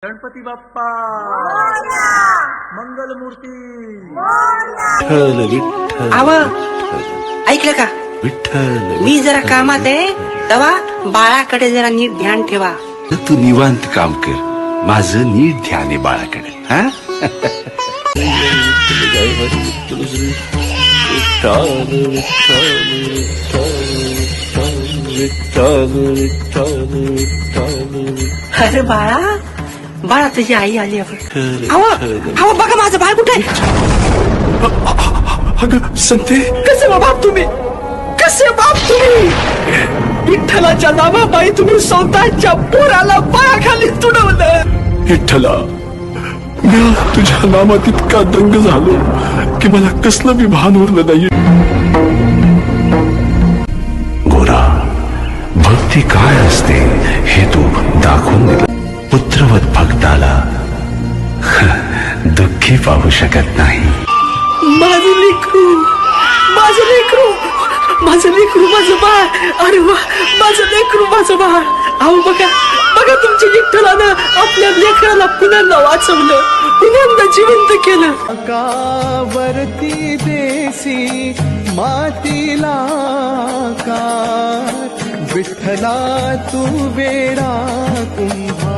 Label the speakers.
Speaker 1: गणपती बाप्पा मंगलमूर्ती
Speaker 2: आव ऐकलं का? मी जरा कामात आहे तेव्हा बाळाकडे जरा नीट ध्यान ठेवा.
Speaker 3: तू निवांत काम कर, माझं नीट ध्यान आहे बाळाकडे. हा
Speaker 2: अरे बाळा बाळा तुझी आई आली आपण. अहो बघा माझं बाळ कुठे आहे?
Speaker 3: अगं संते,
Speaker 2: कसे बाप तुम्ही, कसे बाप तुम्ही? विठ्ठलाच्या नावाबाई तुम्ही स्वतःच्या पोराला पायाखाली तुडवलं.
Speaker 3: विठ्ठला, मी तुझ्या नामात इतका दंग झालो की मला कसलं बी भान उरलं नाही. गोरा, भक्ती काय असते हे तू दाखवून दिलं. पुत्रवत भक्ताला दुःखी पाहू शकत नाही.
Speaker 2: माझं लेकरू, माझं लेकरू, माझं लेकरू, माझं बाळ. अरे वा, माझं लेकरू, माझं बाळ. अहो बघा बघा, तुमच्या विठ्ठलानं आपल्या लेकराला पुन्हा वाचवलं, पुन्हा जिवंत केलं.
Speaker 4: वरती देसी मातीला कार विठ्ठला तू वेडा कुंभार.